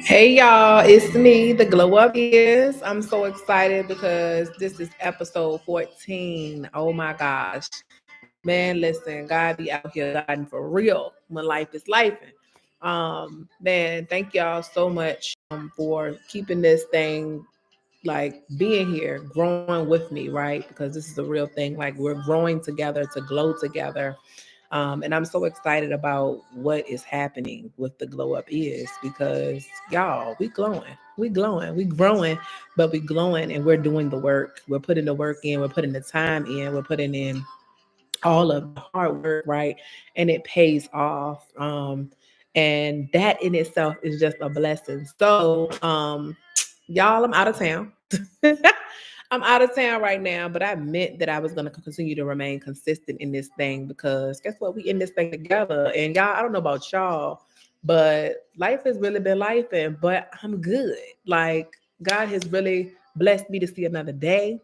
Hey y'all, it's me, the Glow Up is. I'm so excited because this is episode 14. Oh my gosh. Man, listen, God be out here guiding for real when life is lifing. Man, thank y'all so much for keeping this thing like being here, growing with me, right? Because this is a real thing. Like we're growing together to glow together. And I'm so excited about what is happening with the Glow Up is because y'all, we glowing, we growing, but we glowing and we're doing the work. We're putting the work in, we're putting the time in, we're putting in all of the hard work, right? And it pays off. And that in itself is just a blessing. So, y'all, I'm out of town. I'm out of town right now, but I meant that I was going to continue to remain consistent in this thing because guess what? We in this thing together. And y'all, I don't know about y'all, but life has really been life, but I'm good. Like, God has really blessed me to see another day.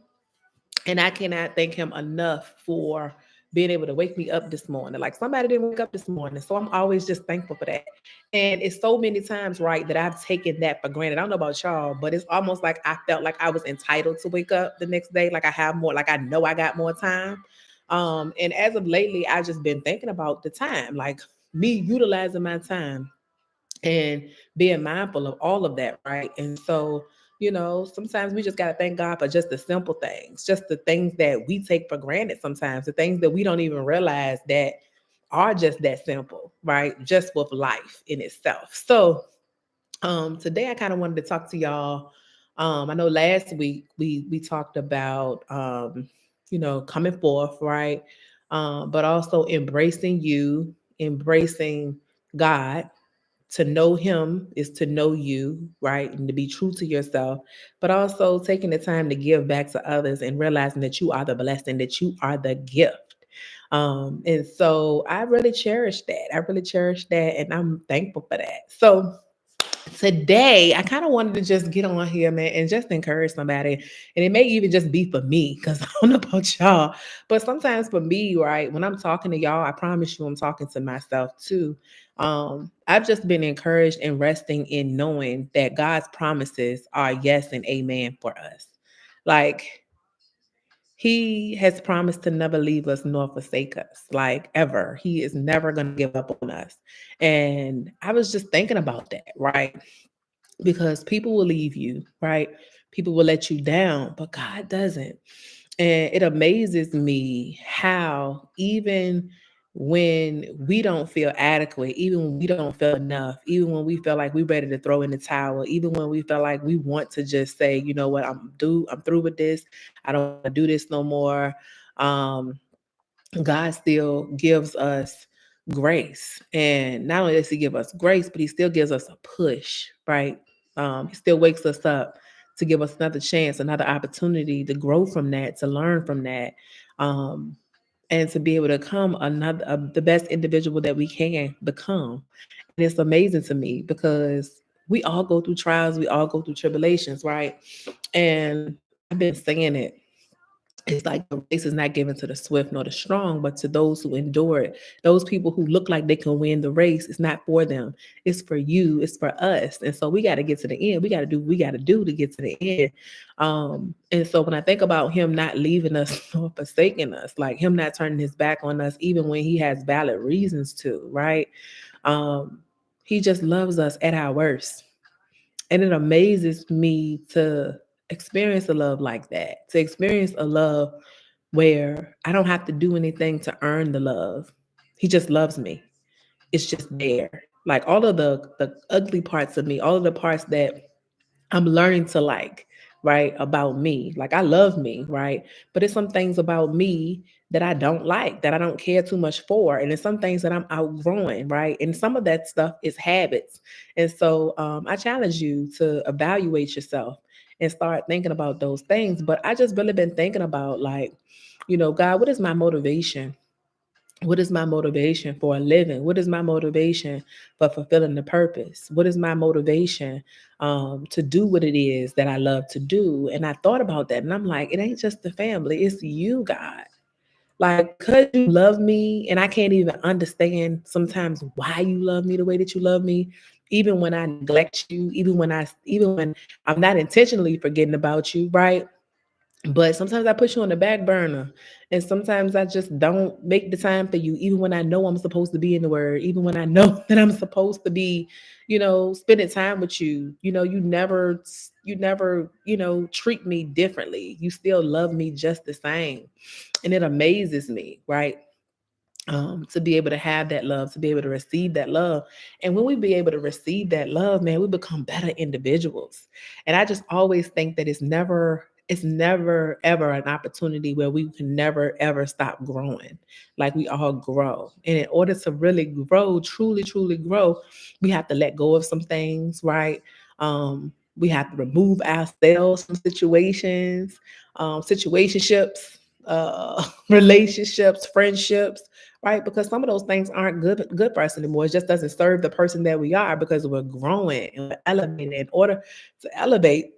And I cannot thank him enough for being able to wake me up this morning. Like somebody didn't wake up this morning. So I'm always just thankful for that. And it's so many times, right, that I've taken that for granted. I don't know about y'all, but it's almost like I felt like I was entitled to wake up the next day. Like I have more, like I know I got more time. And as of lately, I've just been thinking about the time, like me utilizing my time and being mindful of all of that, right? And so, sometimes we just got to thank God for just the simple things, just the things that we take for granted sometimes, the things that we don't even realize that are just that simple, right? Just with life in itself. So, today I kind of wanted to talk to y'all. I know last week we talked about coming forth, right? But also embracing you, embracing God. To know him is to know you, right? And to be true to yourself, but also taking the time to give back to others and realizing that you are the blessing, that you are the gift. And so I really cherish that. I really cherish that. And I'm thankful for that. So today I kind of wanted to just get on here, man, and just encourage somebody. And it may even just be for me, because I don't know about y'all. But sometimes for me, right, when I'm talking to y'all, I promise you I'm talking to myself too. I've just been encouraged and resting in knowing that God's promises are yes and amen for us. Like he has promised to never leave us nor forsake us, like ever. He is never going to give up on us. And I was just thinking about that, right? Because people will leave you, right? People will let you down, but God doesn't. And it amazes me how even when we don't feel adequate, even when we don't feel enough, even when we feel like we're ready to throw in the towel, even when we feel like we want to just say, you know what, I'm through with this. I don't want to do this no more. Um, God still gives us grace. And not only does he give us grace, but he still gives us a push, right? He still wakes us up to give us another chance, another opportunity to grow from that, to learn from that, um, and to be able to become the best individual that we can become. And it's amazing to me because we all go through trials, we all go through tribulations, right? And I've been saying it, it's like the race is not given to the swift nor the strong, but to those who endure it. Those people who look like they can win the race, it's not for them. It's for you. It's for us. And so we got to get to the end. We got to do what we got to do to get to the end. And so when I think about him not leaving us or forsaking us, like him not turning his back on us, even when he has valid reasons to, right? Um, he just loves us at our worst. And it amazes me to experience a love like that, to experience a love where I don't have to do anything to earn the love. He just loves me. It's just there. Like all of the ugly parts of me, all of the parts that I'm learning to like, right, about me. Like I love me, right? But it's some things about me that I don't like, that I don't care too much for. And it's some things that I'm outgrowing, right? And some of that stuff is habits. And so I challenge you to evaluate yourself and start thinking about those things. But I just really been thinking about like, God, what is my motivation? What is my motivation for a living? What is my motivation for fulfilling the purpose? What is my motivation to do what it is that I love to do? And I thought about that and I'm like, it ain't just the family, it's you, God. Like, because you love me, and I can't even understand sometimes why you love me the way that you love me. even when I neglect you, even when I'm not intentionally forgetting about you, right? But sometimes I put you on the back burner. And sometimes I just don't make the time for you, even when I know I'm supposed to be in the word, even when I know that I'm supposed to be, spending time with you. You never treat me differently. You still love me just the same. And it amazes me, right? To be able to have that love, to be able to receive that love. And when we be able to receive that love, man, we become better individuals. And I just always think that it's never ever an opportunity where we can never ever stop growing. Like we all grow. And in order to really grow, truly, truly grow, we have to let go of some things, right? We have to remove ourselves from situationships, relationships, friendships, right? Because some of those things aren't good for us anymore. It just doesn't serve the person that we are because we're growing and we're elevating. In order to elevate,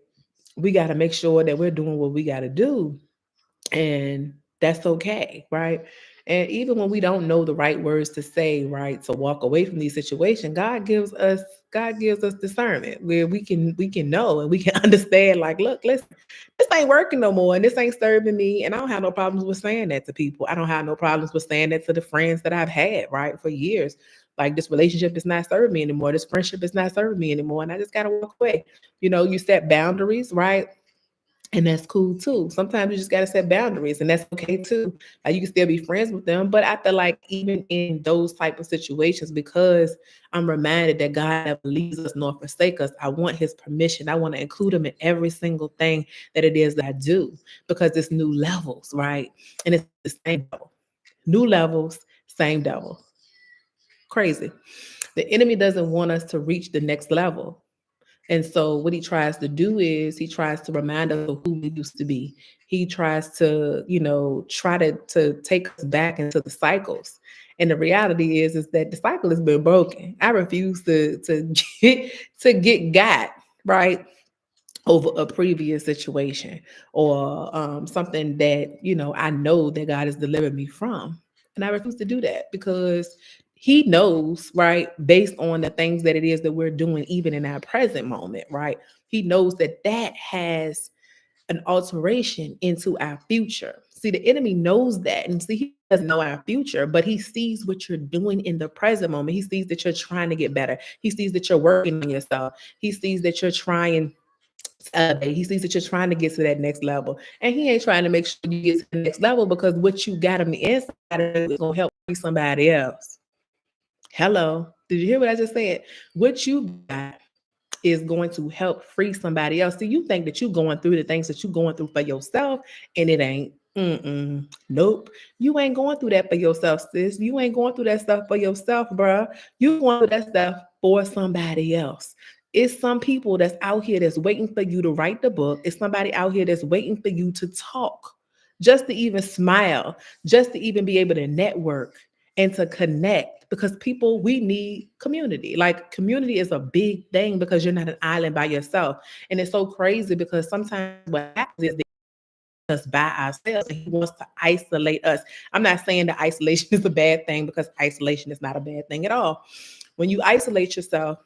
we got to make sure that we're doing what we got to do, and that's okay, right? And even when we don't know the right words to say, right, to walk away from these situations, God gives us discernment where we can know and we can understand, like, look, listen, this ain't working no more and this ain't serving me. And I don't have no problems with saying that to people. I don't have no problems with saying that to the friends that I've had, right, for years. Like, this relationship is not serving me anymore. This friendship is not serving me anymore. And I just gotta walk away. You set boundaries, right? And that's cool too. Sometimes you just gotta set boundaries, and that's okay too. Like, you can still be friends with them, but I feel like even in those type of situations, because I'm reminded that God never leaves us nor forsake us, I want His permission. I want to include Him in every single thing that it is that I do, because it's new levels, right? And it's the same devil, new levels, same devil. Crazy. The enemy doesn't want us to reach the next level. And so what he tries to do is he tries to remind us of who we used to be. He tries to, try to take us back into the cycles. And the reality is that the cycle has been broken. I refuse to get got, right, over a previous situation, or something that I know that God has delivered me from. And I refuse to do that because He knows, right, based on the things that it is that we're doing, even in our present moment, right? He knows that that has an alteration into our future. See, the enemy knows that. And see, he doesn't know our future, but he sees what you're doing in the present moment. He sees that you're trying to get better. He sees that you're working on yourself. He sees that you're trying to elevate. He sees that you're trying to get to that next level. And he ain't trying to make sure you get to the next level, because what you got on the inside is going to help somebody else. Hello. Did you hear what I just said? What you got is going to help free somebody else. See, you think that you're going through the things that you're going through for yourself, and it ain't. Nope. You ain't going through that for yourself, sis. You ain't going through that stuff for yourself, bruh. You going through that stuff for somebody else. It's some people that's out here that's waiting for you to write the book. It's somebody out here that's waiting for you to talk, just to even smile, just to even be able to network and to connect, because people, we need community. Like, community is a big thing because you're not an island by yourself. And it's so crazy because sometimes what happens is us by ourselves, and he wants to isolate us. I'm not saying that isolation is a bad thing, because isolation is not a bad thing at all. When you isolate yourself,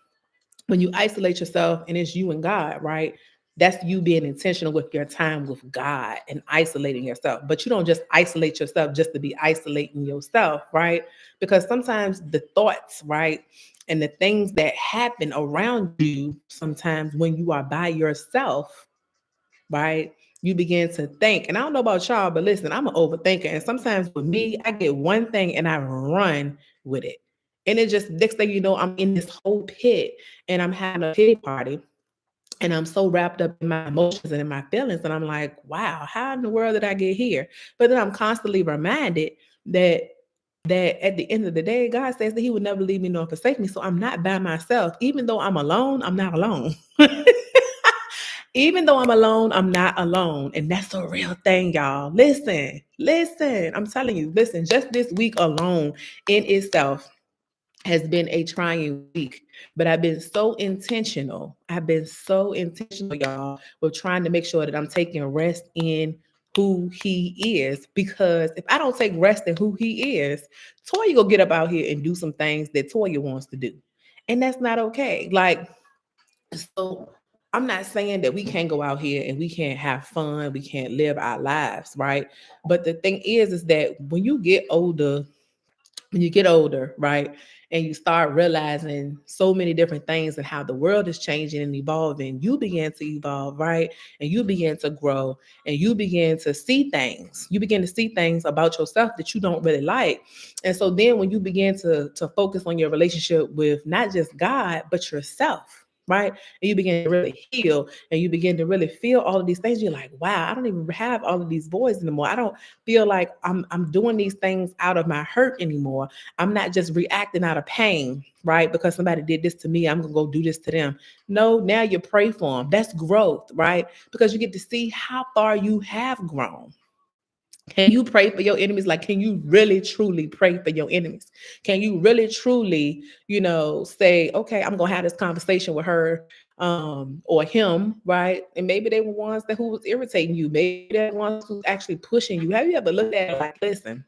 and it's you and God, right? That's you being intentional with your time with God and isolating yourself. But you don't just isolate yourself just to be isolating yourself, right? Because sometimes the thoughts, right, and the things that happen around you, sometimes when you are by yourself, right? You begin to think. And I don't know about y'all, but listen, I'm an overthinker. And sometimes with me, I get one thing and I run with it. And it just, next thing you know, I'm in this whole pit and I'm having a pity party. And I'm so wrapped up in my emotions and in my feelings. And I'm like, wow, how in the world did I get here? But then I'm constantly reminded that at the end of the day, God says that He would never leave me nor forsake me. So I'm not by myself. Even though I'm alone, I'm not alone. Even though I'm alone, I'm not alone. And that's a real thing, y'all. Listen. I'm telling you, listen, just this week alone in itself has been a trying week, but I've been so intentional. Y'all, with trying to make sure that I'm taking rest in who He is. Because if I don't take rest in who He is, Toya will get up out here and do some things that Toya wants to do. And that's not okay. Like, so I'm not saying that we can't go out here and we can't have fun, we can't live our lives, right? But the thing is that when you get older, right, and you start realizing so many different things and how the world is changing and evolving, you begin to evolve, right? And you begin to grow and you begin to see things. You begin to see things about yourself that you don't really like. And so then when you begin to focus on your relationship with not just God, but yourself, right? And you begin to really heal and you begin to really feel all of these things. You're like, wow, I don't even have all of these voids anymore. I don't feel like I'm doing these things out of my hurt anymore. I'm not just reacting out of pain, right? Because somebody did this to me, I'm gonna go do this to them. No, now you pray for them. That's growth, right? Because you get to see how far you have grown. Can you pray for your enemies? Like, can you really truly pray for your enemies? Can you really truly, say, okay, I'm gonna have this conversation with her or him, right? And maybe they were ones that who was irritating you, maybe they're the ones who's actually pushing you. Have you ever looked at it like, listen,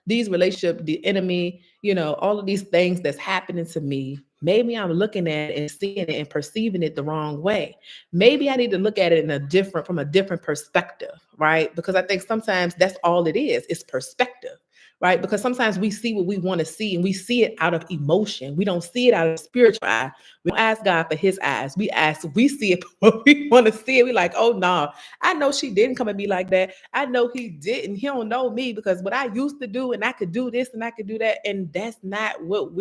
these relationship, the enemy, all of these things that's happening to me, maybe I'm looking at it and seeing it and perceiving it the wrong way. Maybe I need to look at it from a different perspective, right? Because I think sometimes that's all it is. It's perspective, right? Because sometimes we see what we want to see and we see it out of emotion. We don't see it out of spiritual eye. We don't ask God for his eyes. We see it what we want to see it. We like, oh no, I know she didn't come at me like that. I know he didn't. He don't know me because what I used to do and I could do this and I could do that. And that's not what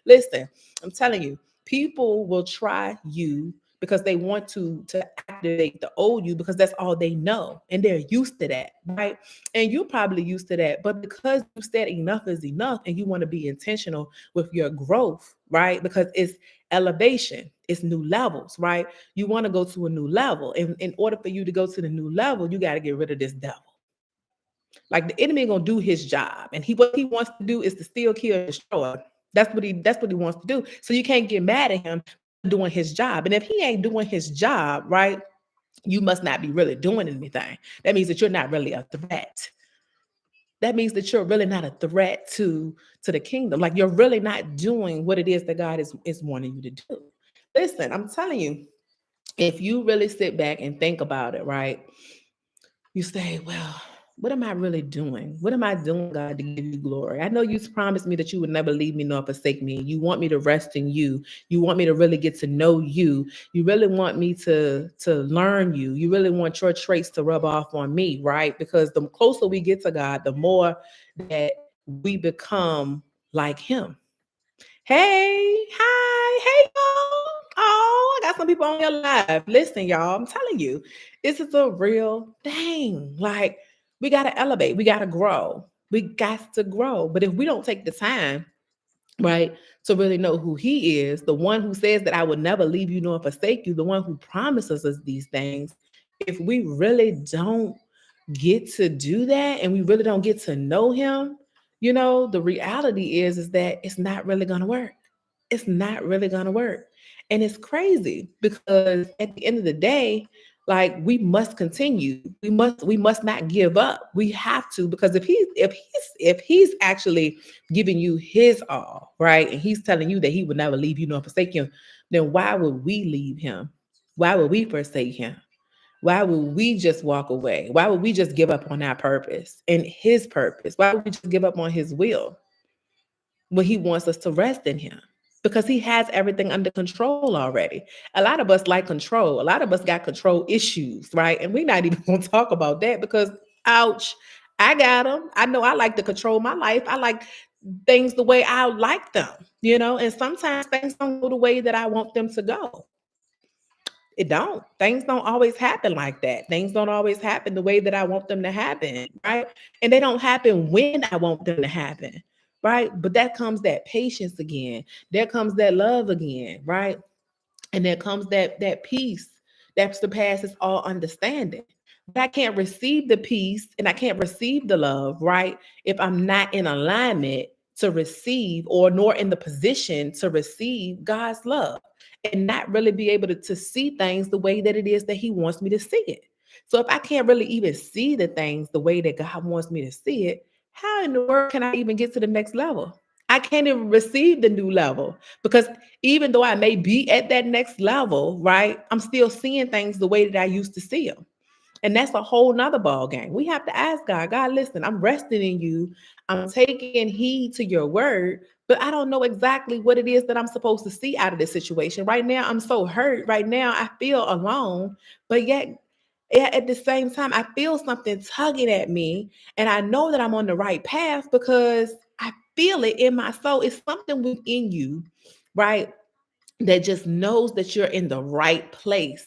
listen, I'm telling you, people will try you because they want to activate the old you because that's all they know and they're used to that, right? And you're probably used to that, but because you said enough is enough and you want to be intentional with your growth, right? Because it's elevation, it's new levels, right? You want to go to a new level, and in order for you to go to the new level, you got to get rid of this devil. Like the enemy gonna do his job, and what he wants to do is to steal, kill, and destroy. That's what he wants to do. So you can't get mad at him doing his job. And if he ain't doing his job, right, you must not be really doing anything. That means that you're not really a threat. That means that you're really not a threat to the kingdom. Like you're really not doing what it is that God is wanting you to do. Listen, I'm telling you, if you really sit back and think about it, right? You say, well, what am I really doing? What am I doing, God, to give you glory? I know you promised me that you would never leave me nor forsake me. You want me to rest in you. You want me to really get to know you. You really want me to learn you. You really want your traits to rub off on me, right? Because the closer we get to God, the more that we become like him. Hey, hi, hey, y'all. Oh, I got some people on your live. Listen, y'all, I'm telling you, this is a real thing. Like, we got to elevate, we got to grow. We got to grow. But if we don't take the time, right, to really know who he is, the one who says that I would never leave you nor forsake you, the one who promises us these things, if we really don't get to do that and we really don't get to know him, the reality is that it's not really going to work. It's not really going to work. And it's crazy because at the end of the day, like we must continue. We must not give up. We have to, because if he's actually giving you his all, right? And he's telling you that he would never leave you nor forsake you, then why would we leave him? Why would we forsake him? Why would we just walk away? Why would we just give up on our purpose and his purpose? Why would we just give up on his will when he wants us to rest in him? Because he has everything under control already. A lot of us like control. A lot of us got control issues, right? And we're not even going to talk about that because, ouch, I got them. I know I like to control my life. I like things the way I like them, and sometimes things don't go the way that I want them to go. It don't. Things don't always happen like that. Things don't always happen the way that I want them to happen, right? And they don't happen when I want them to happen, right? But that comes that patience again. There comes that love again, right? And there comes that peace that surpasses all understanding. But I can't receive the peace and I can't receive the love, right? If I'm not in alignment to receive or nor in the position to receive God's love and not really be able to see things the way that it is that he wants me to see it. So if I can't really even see the things the way that God wants me to see it, how in the world can I even get to the next level? I can't even receive the new level because even though I may be at that next level, right, I'm still seeing things the way that I used to see them. And that's a whole nother ball game. We have to ask God, God, listen, I'm resting in you. I'm taking heed to your word, but I don't know exactly what it is that I'm supposed to see out of this situation. Right now, I'm so hurt. Right now, I feel alone, but yet at the same time, I feel something tugging at me. And I know that I'm on the right path because I feel it in my soul. It's something within you, right? That just knows that you're in the right place.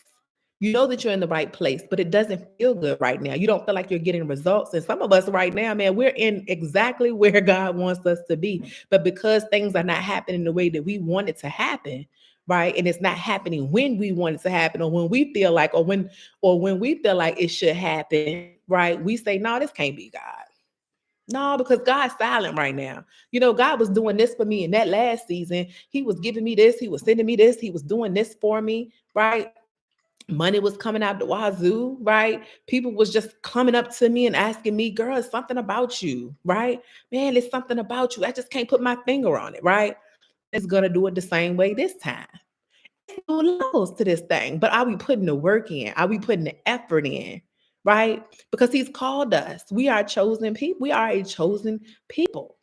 You know that you're in the right place, but it doesn't feel good right now. You don't feel like you're getting results. And some of us right now, man, we're in exactly where God wants us to be. But because things are not happening the way that we want it to happen, right? And it's not happening when we want it to happen or when we feel like, or when we feel like it should happen, right? We say, no, this can't be God. No, because God's silent right now. You know, God was doing this for me in that last season. He was giving me this. He was sending me this. He was doing this for me, right? Money was coming out the wazoo, right? People was just coming up to me and asking me, girl, it's something about you, right? Man, it's something about you. I just can't put my finger on it, right? It's going to do it the same way this time. New levels to this thing, but are we putting the work in? Are we putting the effort in? Right? Because he's called us. We are chosen people. We are a chosen people.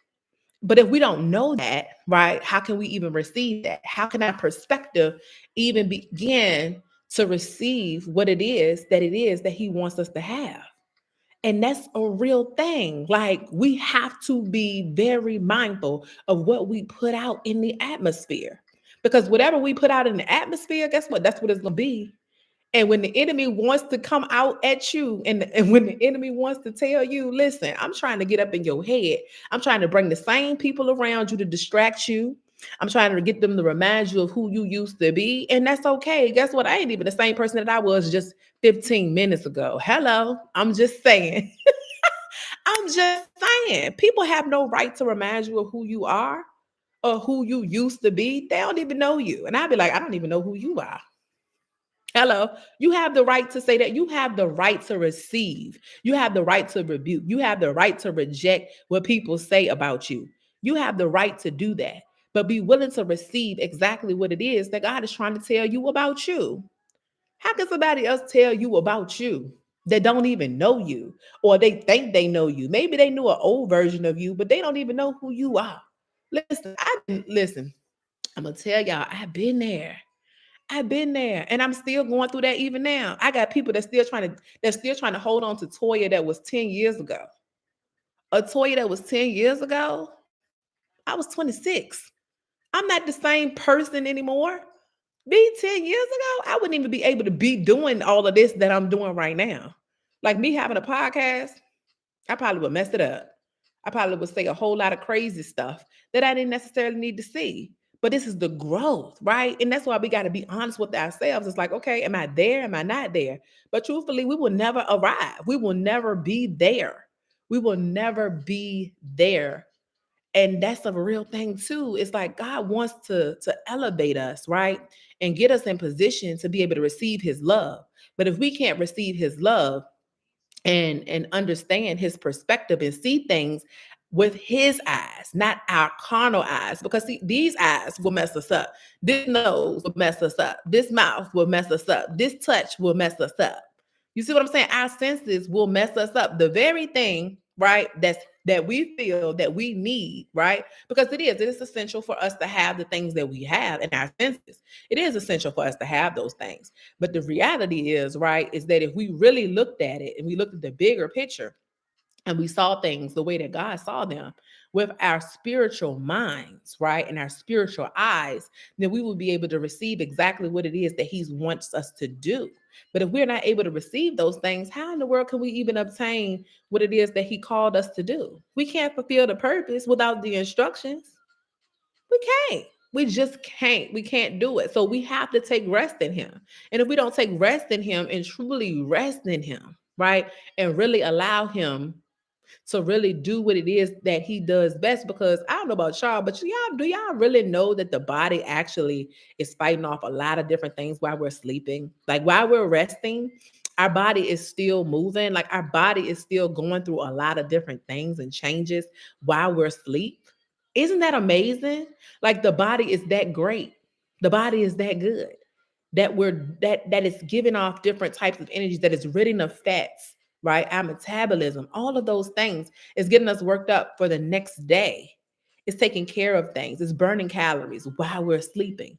But if we don't know that, right, how can we even receive that? How can our perspective even begin to receive what it is that he wants us to have? And that's a real thing. Like we have to be very mindful of what we put out in the atmosphere. Because whatever we put out in the atmosphere, guess what? That's what it's going to be. And when the enemy wants to come out at you, and when the enemy wants to tell you, listen, I'm trying to get up in your head. I'm trying to bring the same people around you to distract you. I'm trying to get them to remind you of who you used to be. And that's okay. Guess what? I ain't even the same person that I was just 15 minutes ago. Hello. I'm just saying. I'm just saying. People have no right to remind you of who you are or who you used to be. They don't even know you. And I'd be like, I don't even know who you are. Hello. You have the right to say that. You have the right to receive. You have the right to rebuke. You have the right to reject what people say about you. You have the right to do that. But be willing to receive exactly what it is that God is trying to tell you about you. How can somebody else tell you about you that don't even know you or they think they know you? Maybe they knew an old version of you, but they don't even know who you are. Listen, I'm gonna tell y'all, I've been there and I'm still going through that even now. I got people that's still trying to hold on to Toya that was 10 years ago. A Toya that was 10 years ago, I was 26. I'm not the same person anymore. Be 10 years ago, I wouldn't even be able to be doing all of this that I'm doing right now. Like me having a podcast, I probably would mess it up. I probably would say a whole lot of crazy stuff that I didn't necessarily need to see. But this is the growth, right? And that's why we got to be honest with ourselves. It's like, okay, am I there? Am I not there? But truthfully, we will never arrive. We will never be there. We will never be there. And that's a real thing too. It's like God wants to elevate us, right? And get us in position to be able to receive his love. But if we can't receive his love, and understand his perspective and see things with his eyes, not our carnal eyes. Because see, these eyes will mess us up. This nose will mess us up. This mouth will mess us up. This touch will mess us up. You see what I'm saying? Our senses will mess us up. The very thing, right, that we feel that we need, right? Because it is essential for us to have the things that we have in our senses. It is essential for us to have those things. But the reality is, right, is that if we really looked at it and we looked at the bigger picture and we saw things the way that God saw them with our spiritual minds, right, and our spiritual eyes, then we will be able to receive exactly what it is that He wants us to do. But if we're not able to receive those things, how in the world can we even obtain what it is that He called us to do? We can't fulfill the purpose without the instructions. We can't. We just can't. We can't do it. So we have to take rest in him. And if we don't take rest in him and truly rest in him, right? And really allow him to really do what it is that he does best. Because I don't know about y'all, but do y'all really know that the body actually is fighting off a lot of different things while we're sleeping? Like while we're resting, our body is still moving. Like our body is still going through a lot of different things and changes while we're asleep. Isn't that amazing? Like the body is that great. The body is that good that that is giving off different types of energies, that is ridding of fats, right? Our metabolism, all of those things is getting us worked up for the next day. It's taking care of things. It's burning calories while we're sleeping.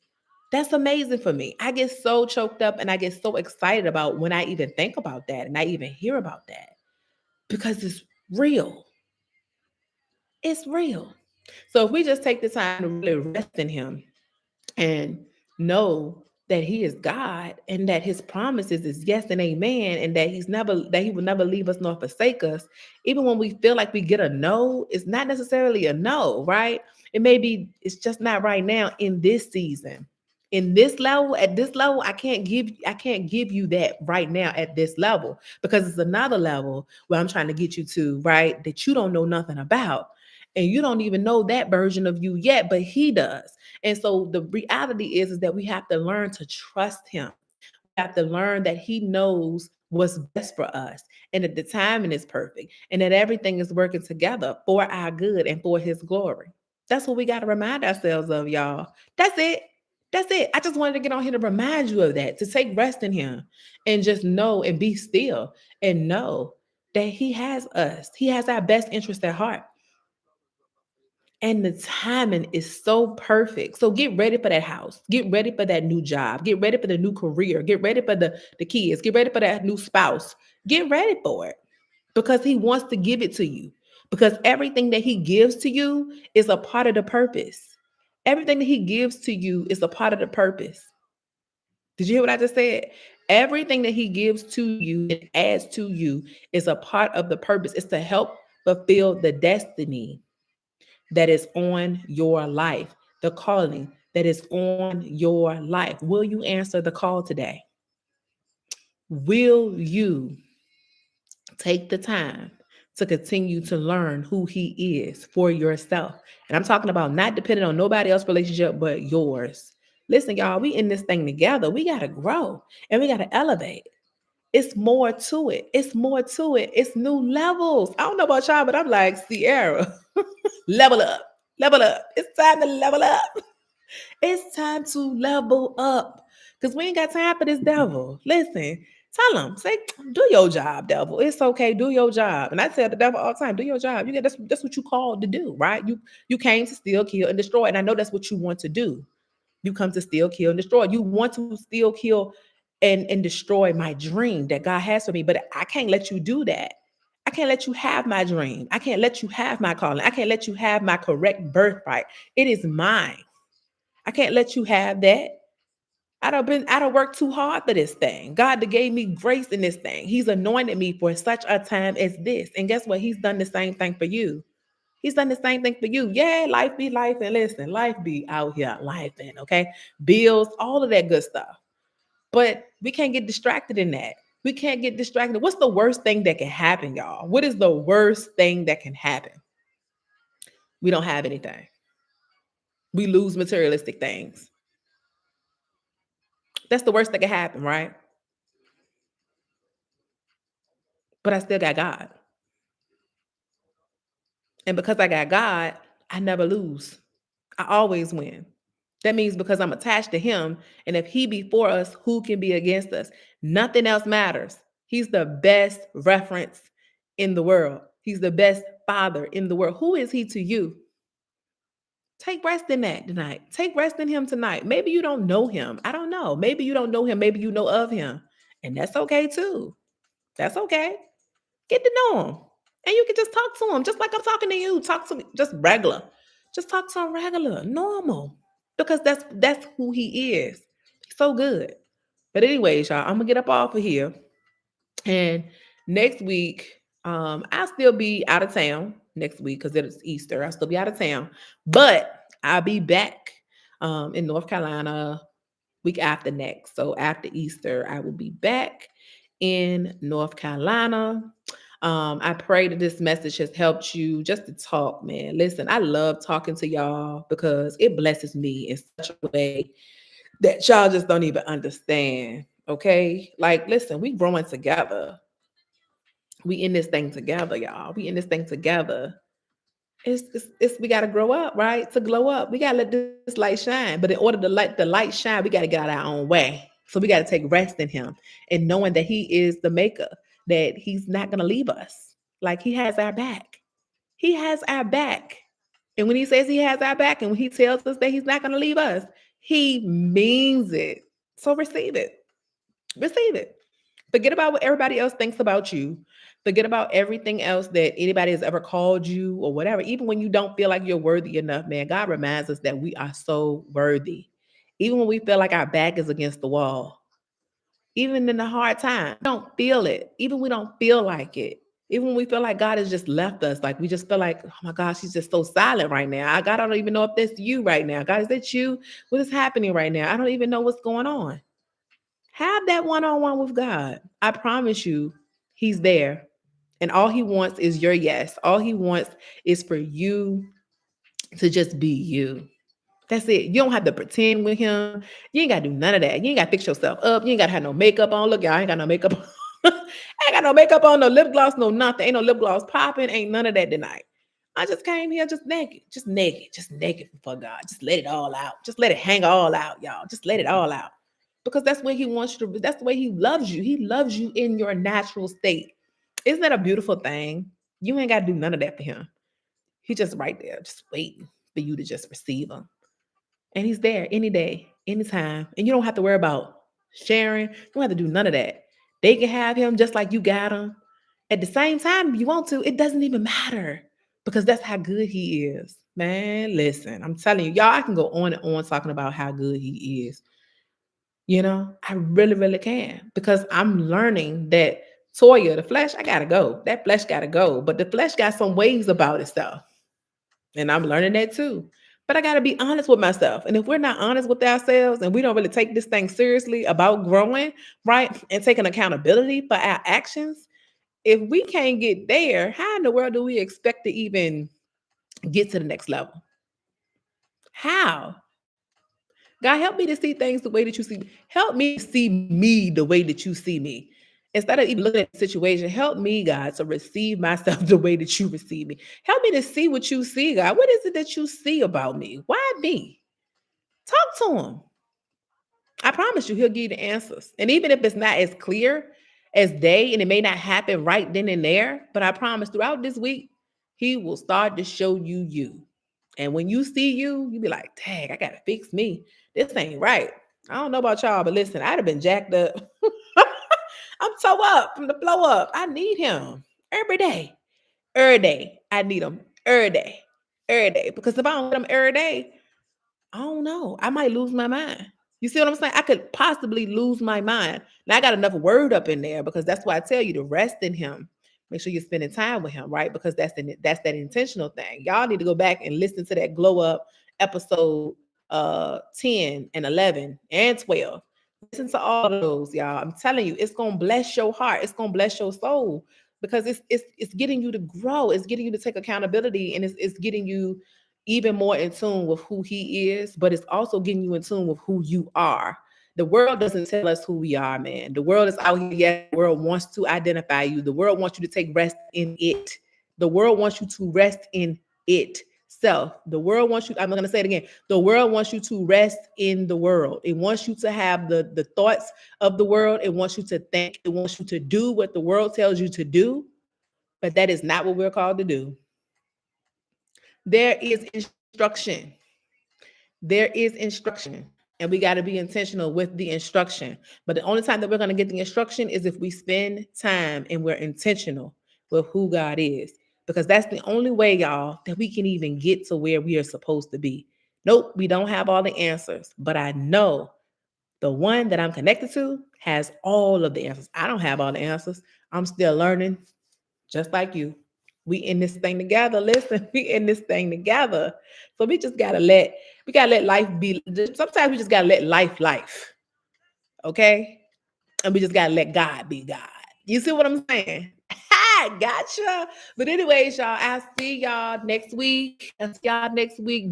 That's amazing for me. I get so choked up and I get so excited about when I even think about that and I even hear about that because it's real. It's real. So if we just take the time to really rest in him and know that he is God and that his promises is yes and amen, and that he will never leave us nor forsake us, even when we feel like we get a no, it's not necessarily a no, right? It may be it's just not right now in this season. In this level, at this level, I can't give you that right now at this level because it's another level where I'm trying to get you to, right? That you don't know nothing about. And you don't even know that version of you yet, but he does. And so the reality is that we have to learn to trust him. We have to learn that he knows what's best for us and that the timing is perfect and that everything is working together for our good and for his glory. That's what we got to remind ourselves of, y'all. That's it. That's it. I just wanted to get on here to remind you of that, to take rest in him and just know and be still and know that he has us. He has our best interest at heart. And the timing is so perfect. So get ready for that house. Get ready for that new job. Get ready for the new career. Get ready for the kids. Get ready for that new spouse. Get ready for it because he wants to give it to you. Because everything that he gives to you is a part of the purpose. Everything that he gives to you is a part of the purpose. Did you hear what I just said? Everything that he gives to you and adds to you is a part of the purpose. It's to help fulfill the destiny that is on your life, the calling that is on your life. Will you answer the call today? Will you take the time to continue to learn who he is for yourself? And I'm talking about not depending on nobody else's relationship but yours. Listen, y'all, we in this thing together. We got to grow and we got to elevate. It's more to it. It's more to it. It's new levels. I don't know about y'all, but I'm like, Sierra, level up, level up. It's time to level up. It's time to level up because we ain't got time for this devil. Listen, tell him, say, do your job, devil. It's okay, do your job. And I tell the devil all the time, do your job. You get that's what you called to do, right? You came to steal, kill, and destroy, and I know that's what you want to do. You come to steal, kill, and destroy. You want to steal, kill, and destroy my dream that God has for me, but I can't let you do that. I can't let you have my dream. I can't let you have my calling. I can't let you have my correct birthright. It is mine. I can't let you have that. I don't work too hard for this thing. God that gave me grace in this thing. He's anointed me for such a time as this. And guess what? He's done the same thing for you. He's done the same thing for you. Yeah, life be life. And listen, life be out here life and okay. Bills, all of that good stuff. But we can't get distracted in that. We can't get distracted. What's the worst thing that can happen, y'all? What is the worst thing that can happen? We don't have anything. We lose materialistic things. That's the worst that can happen, right? But I still got God. And because I got God, I never lose. I always win. That means because I'm attached to him, and if he be for us, who can be against us? Nothing else matters. He's the best reference in the world. He's the best father in the world. Who is he to you? Take rest in that tonight. Take rest in him tonight. Maybe you don't know him. I don't know. Maybe you don't know him. Maybe you know of him. And that's okay too. That's okay. Get to know him. And you can just talk to him, just like I'm talking to you. Talk to me, just regular. Just talk to him regular, normal. Because that's who he is. He's so good. But anyways, y'all, I'm gonna get up off of here. And next week, I'll still be out of town next week because it's Easter. I'll still be out of town, but I'll be back in North Carolina week after next. So after Easter, I will be back in North Carolina. I pray that this message has helped you just to talk, man. Listen, I love talking to y'all because it blesses me in such a way that y'all just don't even understand. Okay. Like, listen, we growing together. We in this thing together, y'all. We in this thing together. It's we got to grow up, right? To glow up, we got to let this light shine. But in order to let the light shine, we got to get out of our own way. So we got to take rest in Him and knowing that He is the Maker, that He's not going to leave us. Like He has our back. He has our back. And when He says He has our back, and when He tells us that He's not going to leave us, He means it. So receive it. Receive it. Forget about what everybody else thinks about you. Forget about everything else that anybody has ever called you or whatever. Even when you don't feel like you're worthy enough, man, God reminds us that we are so worthy. Even when we feel like our back is against the wall, even in the hard time, we don't feel it. Even we don't feel like it. Even when we feel like God has just left us, like we just feel like, oh my gosh, He's just so silent right now. God, I don't even know if that's you right now. God, is that you? What is happening right now? I don't even know what's going on. Have that one-on-one with God. I promise you, He's there. And all He wants is your yes. All He wants is for you to just be you. That's it. You don't have to pretend with Him. You ain't got to do none of that. You ain't got to fix yourself up. You ain't got to have no makeup on. Look, y'all, I ain't got no makeup on. I ain't got no makeup on, no lip gloss, no nothing. Ain't no lip gloss popping. Ain't none of that tonight. I just came here just naked before God. Just let it all out. Just let it hang all out, y'all. Just let it all out. Because that's where He wants you to, that's the way He loves you. He loves you in your natural state. Isn't that a beautiful thing? You ain't got to do none of that for Him. He just right there, just waiting for you to just receive Him. And He's there any day, anytime. And you don't have to worry about sharing. You don't have to do none of that. They can have Him just like you got Him. At the same time, if you want to, it doesn't even matter because that's how good He is. Man, listen, I'm telling you, y'all, I can go on and on talking about how good He is. You know, I really, really can because I'm learning that Toya, the flesh, I gotta go. That flesh gotta go. But the flesh got some ways about itself. And I'm learning that too. But I gotta be honest with myself. And if we're not honest with ourselves and we don't really take this thing seriously about growing, right? And taking accountability for our actions, if we can't get there, how in the world do we expect to even get to the next level? How? God, help me to see things the way that you see me. Help me to see me the way that you see me. Instead of even looking at the situation, help me, God, to receive myself the way that you receive me. Help me to see what you see, God. What is it that you see about me? Why me? Talk to Him. I promise you, He'll give you the answers. And even if it's not as clear as day, and it may not happen right then and there, but I promise throughout this week, He will start to show you you. And when you see you, you be like, dang, I gotta fix me. This ain't right. I don't know about y'all, but listen, I'd have been jacked up. I'm so up from the flow up. I need Him every day. Every day. I need Him every day. Every day. Because if I don't get Him every day, I don't know. I might lose my mind. You see what I'm saying? I could possibly lose my mind. Now I got enough word up in there because that's why I tell you to rest in Him. Make sure you're spending time with Him, right? Because that's that intentional thing. Y'all need to go back and listen to that Glow Up episode 10 and 11 and 12. Listen to all of those, y'all. I'm telling you, it's gonna bless your heart. It's gonna bless your soul because it's getting you to grow. It's getting you to take accountability, and it's getting you even more in tune with who He is, but it's also getting you in tune with who you are. The world doesn't tell us who we are, man. The world is out here. Yes, the world wants to identify you. The world wants you to take rest in it. The world wants you to rest in it. Self. The world wants you, I'm going to say it again. The world wants you to rest in the world. It wants you to have the thoughts of the world. It wants you to think. It wants you to do what the world tells you to do. But that is not what we're called to do. There is instruction. There is instruction. And we got to be intentional with the instruction. But the only time that we're going to get the instruction is if we spend time and we're intentional with who God is. Because that's the only way, y'all, that we can even get to where we are supposed to be. Nope, we don't have all the answers. But I know the one that I'm connected to has all of the answers. I don't have all the answers. I'm still learning, just like you. We in this thing together. Listen, we in this thing together. So we gotta let life be. Sometimes we just gotta let life. Okay? And we just gotta let God be God. You see what I'm saying? Gotcha. But anyways, y'all, I'll see y'all next week.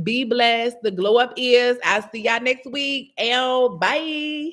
Be blessed. The glow up is. I'll see y'all next week. And bye.